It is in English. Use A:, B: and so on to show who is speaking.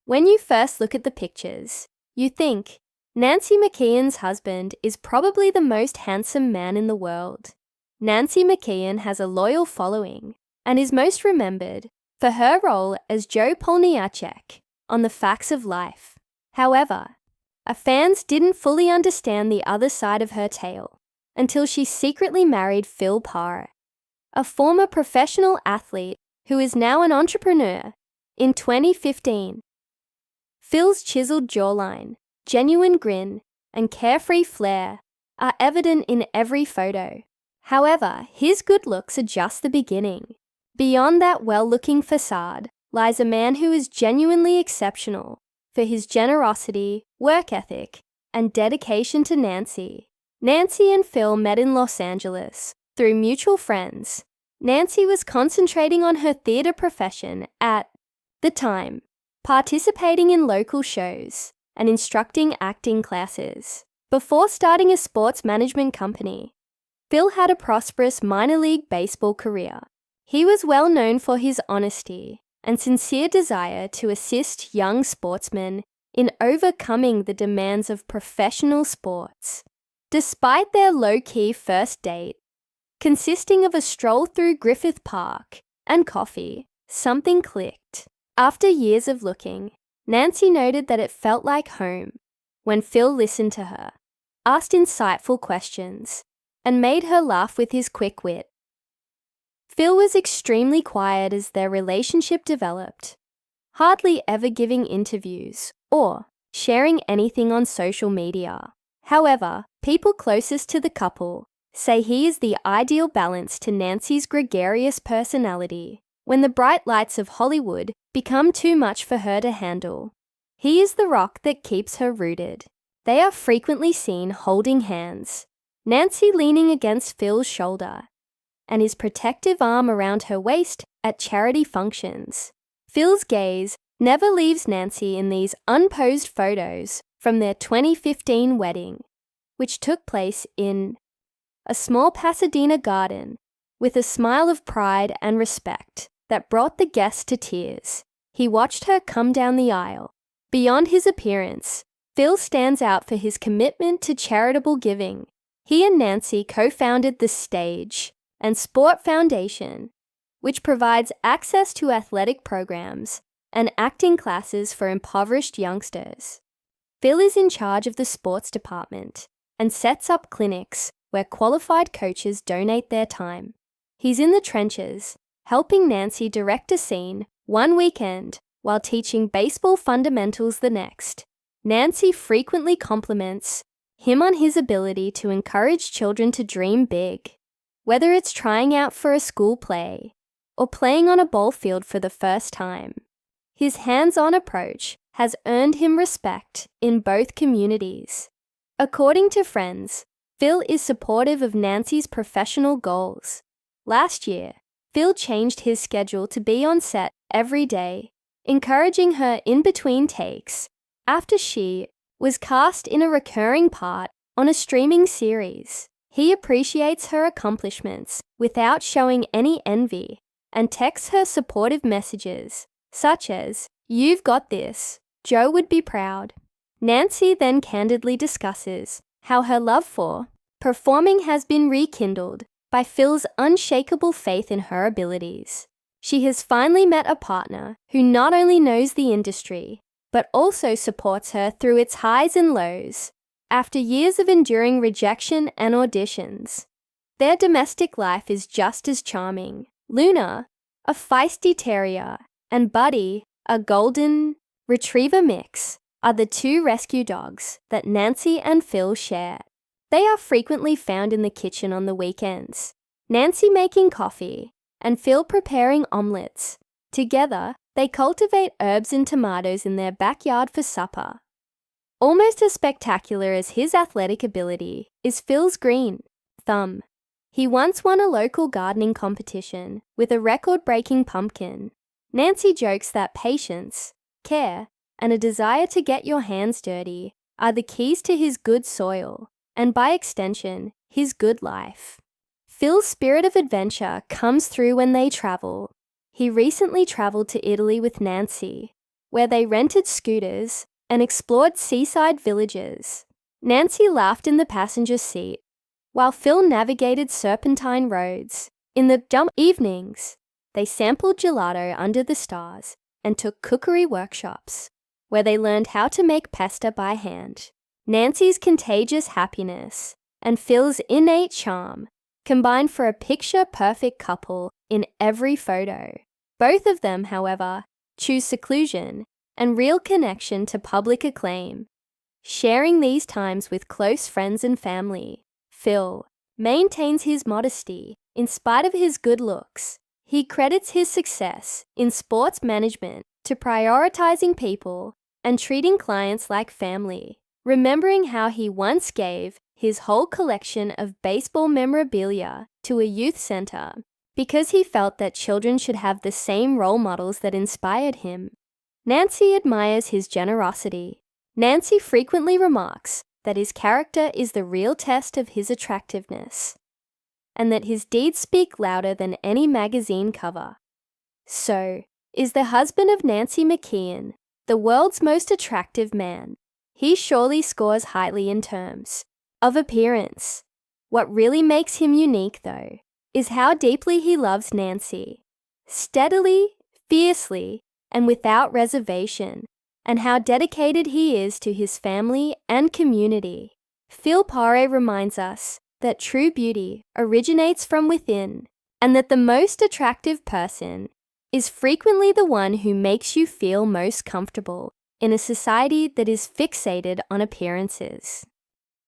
A: When you first look at the pictures, you think, Nancy McKeon's husband is probably the most handsome man in the world. Nancy McKeon has a loyal following and is most remembered for her role as Joe Polniacek on The Facts of Life. However, our fans didn't fully understand the other side of her tale until she secretly married Phil Parr, a former professional athlete who is now an entrepreneur, in 2015. Phil's chiseled jawline, genuine grin, and carefree flair are evident in every photo. However, his good looks are just the beginning. Beyond that well-looking facade lies a man who is genuinely exceptional for his generosity, work ethic, and dedication to Nancy. Nancy and Phil met in Los Angeles through mutual friends. Nancy was concentrating on her theater profession at the time, participating in local shows and instructing acting classes. Before starting a sports management company, Phil had a prosperous minor league baseball career. He was well known for his honesty and sincere desire to assist young sportsmen in overcoming the demands of professional sports. Despite their low-key first date, consisting of a stroll through Griffith Park and coffee, something clicked. After years of looking, Nancy noted that it felt like home when Phil listened to her, asked insightful questions, and made her laugh with his quick wit. Phil was extremely quiet as their relationship developed, hardly ever giving interviews or sharing anything on social media. However, people closest to the couple say he is the ideal balance to Nancy's gregarious personality when the bright lights of Hollywood become too much for her to handle. He is the rock that keeps her rooted. They are frequently seen holding hands, Nancy leaning against Phil's shoulder and his protective arm around her waist at charity functions. Phil's gaze never leaves Nancy in these unposed photos from their 2015 wedding, which took place in a small Pasadena garden with a smile of pride and respect that brought the guests to tears. He watched her come down the aisle. Beyond his appearance, Phil stands out for his commitment to charitable giving. He and Nancy co-founded The Stage and Sport Foundation, which provides access to athletic programs and acting classes for impoverished youngsters. Phil is in charge of the sports department and sets up clinics where qualified coaches donate their time. He's in the trenches, helping Nancy direct a scene one weekend while teaching baseball fundamentals the next. Nancy frequently compliments him on his ability to encourage children to dream big, whether it's trying out for a school play or playing on a ball field for the first time. His hands-on approach has earned him respect in both communities. According to friends, Phil is supportive of Nancy's professional goals. Last year, Phil changed his schedule to be on set every day, encouraging her in between takes after she was cast in a recurring part on a streaming series. He appreciates her accomplishments without showing any envy and texts her supportive messages, such as, "You've got this. Joe would be proud." Nancy then candidly discusses how her love for performing has been rekindled by Phil's unshakable faith in her abilities. She has finally met a partner who not only knows the industry, but also supports her through its highs and lows. After years of enduring rejection and auditions, their domestic life is just as charming. Luna, a feisty terrier, and Buddy, a golden retriever mix, are the two rescue dogs that Nancy and Phil share. They are frequently found in the kitchen on the weekends, Nancy making coffee and Phil preparing omelets. Together, they cultivate herbs and tomatoes in their backyard for supper. Almost as spectacular as his athletic ability is Phil's green thumb. He once won a local gardening competition with a record-breaking pumpkin. Nancy jokes that patience, care, and a desire to get your hands dirty are the keys to his good soil, and by extension, his good life. Phil's spirit of adventure comes through when they travel. He recently traveled to Italy with Nancy, where they rented scooters and explored seaside villages. Nancy laughed in the passenger seat, while Phil navigated serpentine roads. In the evenings, they sampled gelato under the stars and took cookery workshops, where they learned how to make pasta by hand. Nancy's contagious happiness and Phil's innate charm combined for a picture-perfect couple in every photo. Both of them, however, choose seclusion and real connection to public acclaim, sharing these times with close friends and family. Phil maintains his modesty in spite of his good looks. He credits his success in sports management to prioritizing people and treating clients like family, remembering how he once gave his whole collection of baseball memorabilia to a youth center because he felt that children should have the same role models that inspired him. Nancy admires his generosity. Nancy frequently remarks that his character is the real test of his attractiveness, and that his deeds speak louder than any magazine cover. So, is the husband of Nancy McKeon the world's most attractive man? He surely scores highly in terms of appearance. What really makes him unique, though, is how deeply he loves Nancy. Steadily, fiercely, and without reservation, and how dedicated he is to his family and community. Phil Pare reminds us that true beauty originates from within, and that the most attractive person is frequently the one who makes you feel most comfortable in a society that is fixated on appearances.